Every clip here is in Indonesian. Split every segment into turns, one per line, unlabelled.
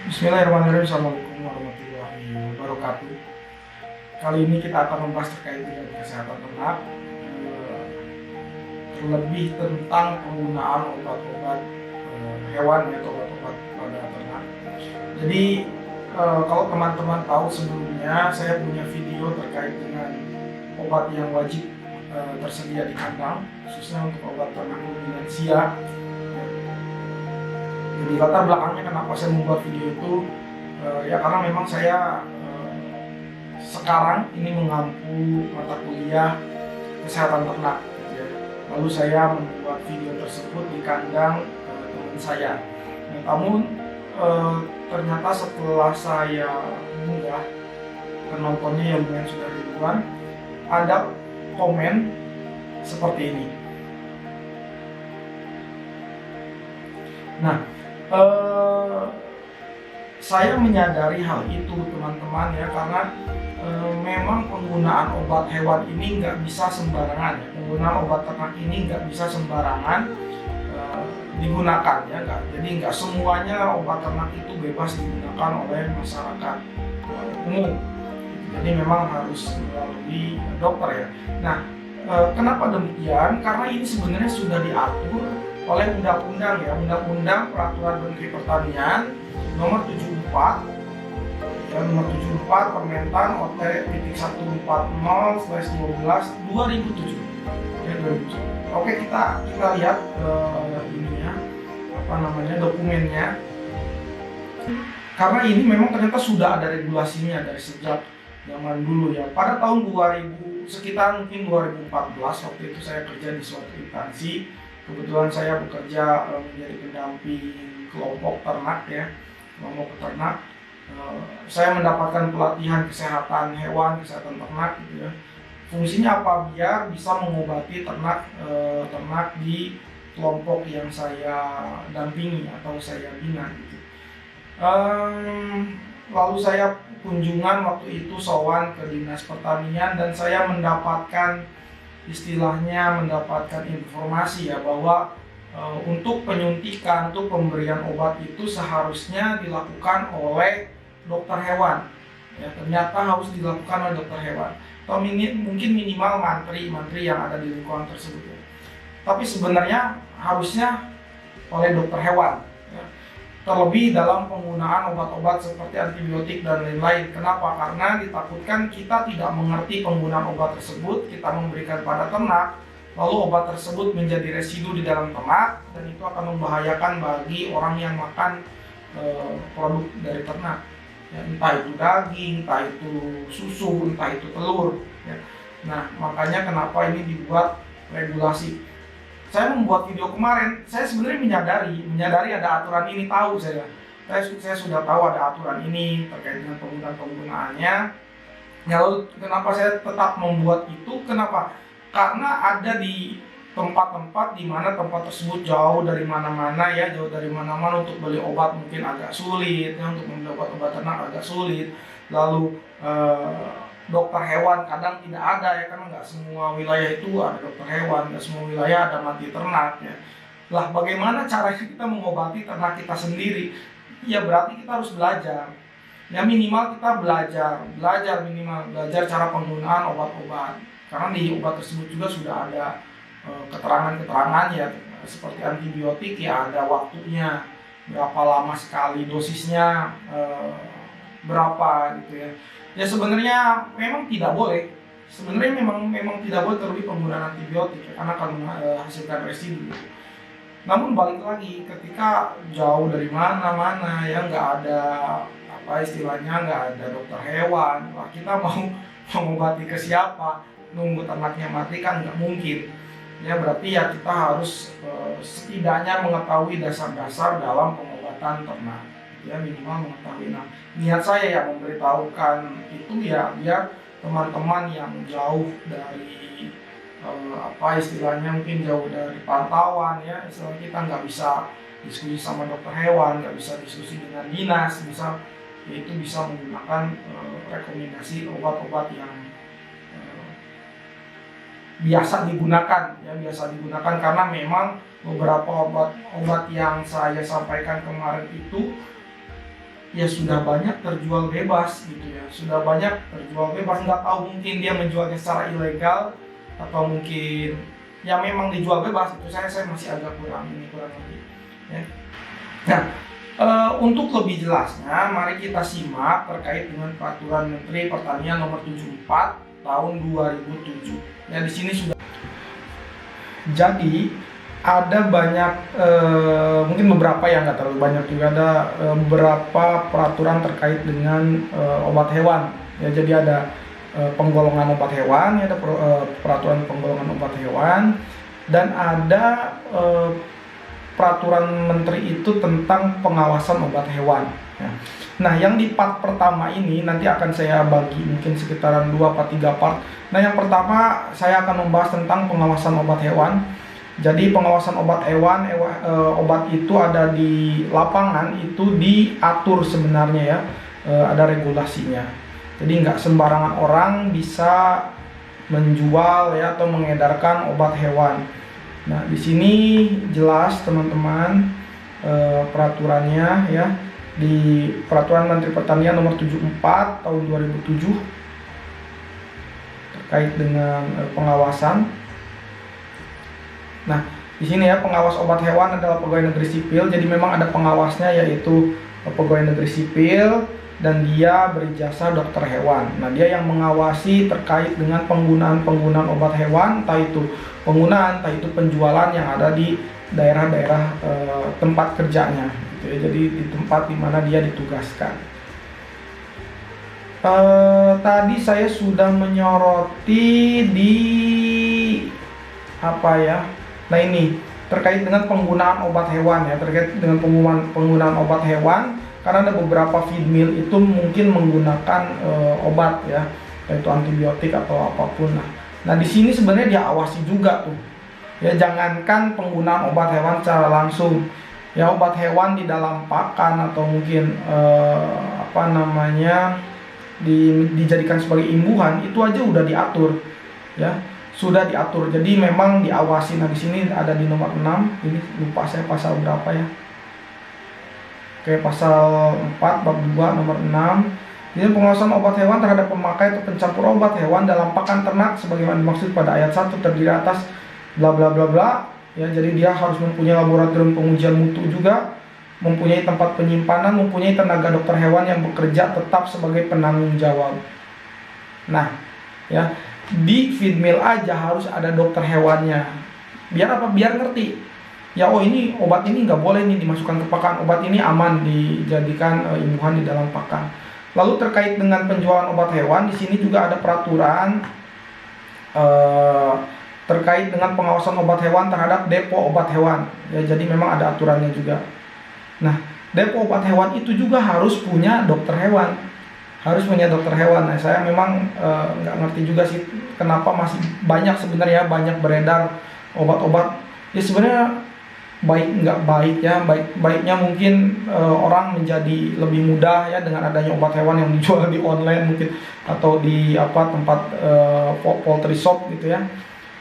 Bismillahirrahmanirrahim. Assalamualaikum warahmatullahi wabarakatuh. Kali ini kita akan membahas terkait dengan kesehatan ternak, terlebih tentang penggunaan obat-obat hewan atau obat-obat pada ternak. Jadi kalau teman-teman tahu, sebelumnya saya punya video terkait dengan obat yang wajib tersedia di kandang, khususnya untuk obat ternak ruminansia. Jadi latar belakangnya kenapa saya membuat video itu, ya karena memang saya sekarang ini mengampu mata kuliah kesehatan ternak, gitu ya. Lalu saya membuat video tersebut di kandang teman saya. Namun ternyata setelah saya mengunggah, penontonnya yang mungkin sudah ribuan, ada komen seperti ini. Nah, saya menyadari hal itu, teman-teman, ya, karena memang penggunaan obat hewan ini nggak bisa sembarangan, ya. Penggunaan obat ternak ini nggak bisa sembarangan digunakan, ya. Jadi nggak semuanya obat ternak itu bebas digunakan oleh masyarakat umum. Jadi memang harus melalui dokter, ya. Nah, kenapa demikian? Karena ini sebenarnya sudah diatur oleh undang-undang, ya, Undang-Undang Peraturan Menteri Pertanian nomor 74, ya, nomor 74 Permentan OT.140/12/2007, ya, 2007. Oke, kita lihat ininya, dokumennya. Karena ini memang ternyata sudah ada regulasinya dari sejak zaman dulu, ya. Pada tahun 2000, sekitar mungkin 2014, waktu itu saya kerja di suatu instansi. Kebetulan saya bekerja menjadi pendamping kelompok ternak, ya, kelompok peternak. Saya mendapatkan pelatihan kesehatan hewan, kesehatan ternak, gitu, ya. Fungsinya apa? Biar bisa mengobati ternak di kelompok yang saya dampingi atau saya bina, gitu. Lalu saya kunjungan waktu itu, sowan ke Dinas Pertanian, dan saya mendapatkan informasi, ya, bahwa untuk penyuntikan, untuk pemberian obat itu seharusnya dilakukan oleh dokter hewan, ya. Ternyata harus dilakukan oleh dokter hewan, atau mungkin minimal mantri yang ada di lingkungan tersebut, ya. Tapi sebenarnya harusnya oleh dokter hewan, ya. Terlebih dalam penggunaan obat-obat seperti antibiotik dan lain-lain. Kenapa? Karena ditakutkan kita tidak mengerti penggunaan obat tersebut, kita memberikan pada ternak, lalu obat tersebut menjadi residu di dalam ternak, dan itu akan membahayakan bagi orang yang makan produk dari ternak, ya, entah itu daging, entah itu susu, entah itu telur, ya. Nah, makanya kenapa ini dibuat regulasi. Saya membuat video kemarin, saya sebenarnya menyadari ada aturan ini, saya sudah tahu ada aturan ini terkait dengan penggunaannya. Ya, lalu kenapa saya tetap membuat itu? Kenapa? Karena ada di tempat-tempat di mana tempat tersebut jauh dari mana-mana, ya, untuk beli obat mungkin agak sulit, ya, untuk membeli obat ternak agak sulit. Lalu dokter hewan kadang tidak ada, ya, karena nggak semua wilayah itu ada dokter hewan, nggak semua wilayah ada mati ternak, ya. Lah, bagaimana caranya kita mengobati ternak kita sendiri? Ya berarti kita harus belajar. Ya, minimal kita belajar cara penggunaan obat-obat. Karena di obat tersebut juga sudah ada keterangan-keterangan, ya, seperti antibiotik, ya, ada waktunya, berapa lama sekali dosisnya, berapa, gitu, ya. Ya, sebenarnya memang tidak boleh. Memang tidak boleh terlebih penggunaan antibiotik, ya, karena akan menghasilkan residu. Namun balik lagi, ketika jauh dari mana-mana, ya, nggak ada nggak ada dokter hewan, lah kita mau mengobati ke siapa? Nunggu ternaknya mati kan nggak mungkin. Ya, berarti ya kita harus setidaknya mengetahui dasar-dasar dalam pengobatan ternak, ya, minimal mengetahui. Nah, niat saya yang memberitahukan itu, ya, biar teman-teman yang jauh dari mungkin jauh dari pantauan, ya, istilahnya kita nggak bisa diskusi sama dokter hewan, nggak bisa diskusi dengan dinas, yaitu bisa menggunakan rekomendasi obat-obat yang biasa digunakan, karena memang beberapa obat yang saya sampaikan kemarin itu ya sudah banyak terjual bebas gitu ya, sudah banyak terjual bebas. Nggak tahu, mungkin dia menjualnya secara ilegal atau mungkin ya memang dijual bebas. Itu saya masih agak kurang lebih ya. Nah, untuk lebih jelasnya mari kita simak terkait dengan peraturan Menteri Pertanian nomor 74 tahun 2007. Ya, di sini sudah. Jadi ada banyak, mungkin beberapa yang nggak terlalu banyak juga, ada beberapa peraturan terkait dengan obat hewan. Ya, jadi ada penggolongan obat hewan, ya, ada peraturan penggolongan obat hewan, dan ada peraturan menteri itu tentang pengawasan obat hewan. Ya. Nah, yang di part pertama ini nanti akan saya bagi mungkin sekitaran 2 atau 3 part. Nah, yang pertama saya akan membahas tentang pengawasan obat hewan. Jadi pengawasan obat hewan, obat itu ada di lapangan itu diatur sebenarnya ya, ada regulasinya. Jadi nggak sembarangan orang bisa menjual ya atau mengedarkan obat hewan. Nah, di sini jelas teman-teman peraturannya ya, di Peraturan Menteri Pertanian nomor 74 tahun 2007 terkait dengan pengawasan. Nah, di sini ya, pengawas obat hewan adalah pegawai negeri sipil. Jadi memang ada pengawasnya, yaitu pegawai negeri sipil, dan dia berijazah dokter hewan. Nah, dia yang mengawasi terkait dengan penggunaan obat hewan, entah itu penggunaan, entah itu penjualan yang ada di daerah-daerah tempat kerjanya, gitu ya. Jadi di tempat di mana dia ditugaskan. Tadi saya sudah menyoroti di apa ya? Nah, ini terkait dengan penggunaan obat hewan ya, terkait dengan penggunaan obat hewan. Karena ada beberapa feed mill itu mungkin menggunakan obat ya, yaitu antibiotik atau apapun. Nah, di sini sebenarnya diawasi juga tuh. Ya, jangankan penggunaan obat hewan secara langsung. Ya, obat hewan di dalam pakan atau mungkin dijadikan sebagai imbuhan, itu aja udah diatur. Ya, sudah diatur. Jadi memang diawasi. Nah, di sini ada di nomor 6. Ini lupa saya pasal berapa ya. Oke, pasal 4 bab 2 nomor 6. Jadi pengawasan obat hewan terhadap pemakai atau pencampur obat hewan dalam pakan ternak sebagaimana dimaksud pada ayat 1 terdiri atas bla bla bla bla. Ya, jadi dia harus mempunyai laboratorium pengujian mutu juga, mempunyai tempat penyimpanan, mempunyai tenaga dokter hewan yang bekerja tetap sebagai penanggung jawab. Nah, ya, di feed mill aja harus ada dokter hewannya. Biar apa? Biar ngerti. Ya, oh ini obat ini nggak boleh nih dimasukkan ke pakan, obat ini aman dijadikan imbuhan di dalam pakan. Lalu terkait dengan penjualan obat hewan, di sini juga ada peraturan terkait dengan pengawasan obat hewan terhadap depo obat hewan. Ya, jadi memang ada aturannya juga. Nah, depo obat hewan itu juga harus punya dokter hewan. Harus punya dokter hewan. Nah, saya memang nggak ngerti juga sih kenapa masih banyak sebenarnya banyak beredar obat-obat. Ya, sebenarnya baik nggak baik ya, baiknya mungkin orang menjadi lebih mudah ya dengan adanya obat hewan yang dijual di online mungkin, atau di tempat poultry shop gitu ya,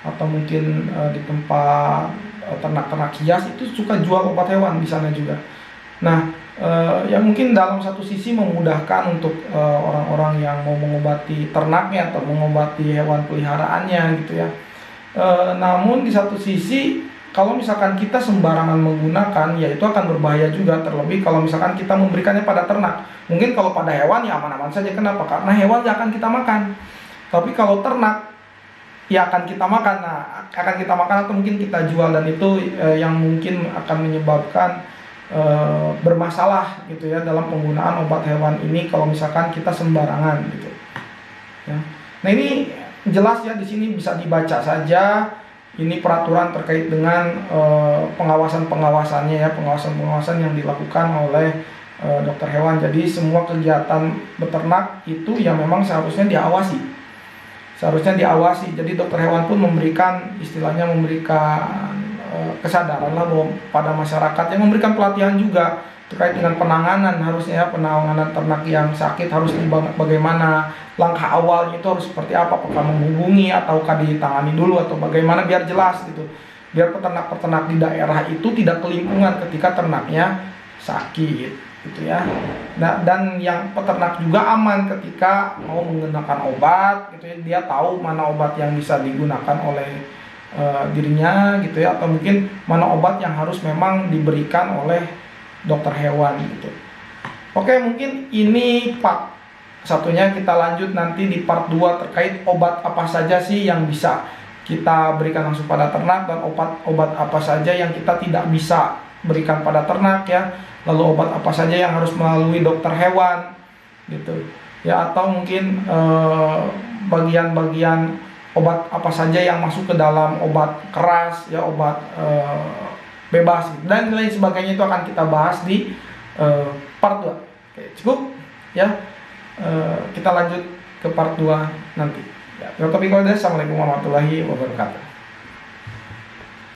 atau mungkin di tempat ternak-ternak hias itu suka jual obat hewan di sana juga. Nah, ya mungkin dalam satu sisi memudahkan untuk orang-orang yang mau mengobati ternaknya atau mengobati hewan peliharaannya gitu ya. Namun di satu sisi kalau misalkan kita sembarangan menggunakan, ya itu akan berbahaya juga. Terlebih kalau misalkan kita memberikannya pada ternak. Mungkin kalau pada hewan ya aman-aman saja. Kenapa? Karena hewan ya akan kita makan. Tapi kalau ternak ya akan kita makan. Nah, akan kita makan atau mungkin kita jual, dan itu yang mungkin akan menyebabkan bermasalah gitu ya dalam penggunaan obat hewan ini kalau misalkan kita sembarangan gitu. Ya. Nah, ini jelas ya, di sini bisa dibaca saja. Ini peraturan terkait dengan pengawasan-pengawasannya ya, pengawasan-pengawasan yang dilakukan oleh dokter hewan. Jadi semua kegiatan beternak itu ya memang seharusnya diawasi. Jadi dokter hewan pun memberikan, istilahnya memberikan kesadaran lah bahwa pada masyarakat, yang memberikan pelatihan juga terkait dengan penanganan, harusnya ya, penanganan ternak yang sakit harus bagaimana, langkah awalnya itu harus seperti apa, apakah menghubungi ataukah ditangani dulu atau bagaimana, biar jelas gitu, biar peternak-peternak di daerah itu tidak kelimpungan ketika ternaknya sakit. gitu ya. Nah, dan yang peternak juga aman ketika mau menggunakan obat gitu ya, dia tahu mana obat yang bisa digunakan oleh dirinya gitu ya, atau mungkin mana obat yang harus memang diberikan oleh dokter hewan gitu. Oke, mungkin ini part satunya, kita lanjut nanti di part 2 terkait obat apa saja sih yang bisa kita berikan langsung pada ternak, dan obat apa saja yang kita tidak bisa berikan pada ternak ya. Lalu obat apa saja yang harus melalui dokter hewan gitu ya, atau mungkin bagian-bagian obat apa saja yang masuk ke dalam obat keras ya, obat bebas gitu, dan lain sebagainya, itu akan kita bahas di part 2. Oke, cukup ya. Kita lanjut ke part 2 nanti ya. Assalamualaikum warahmatullahi wabarakatuh.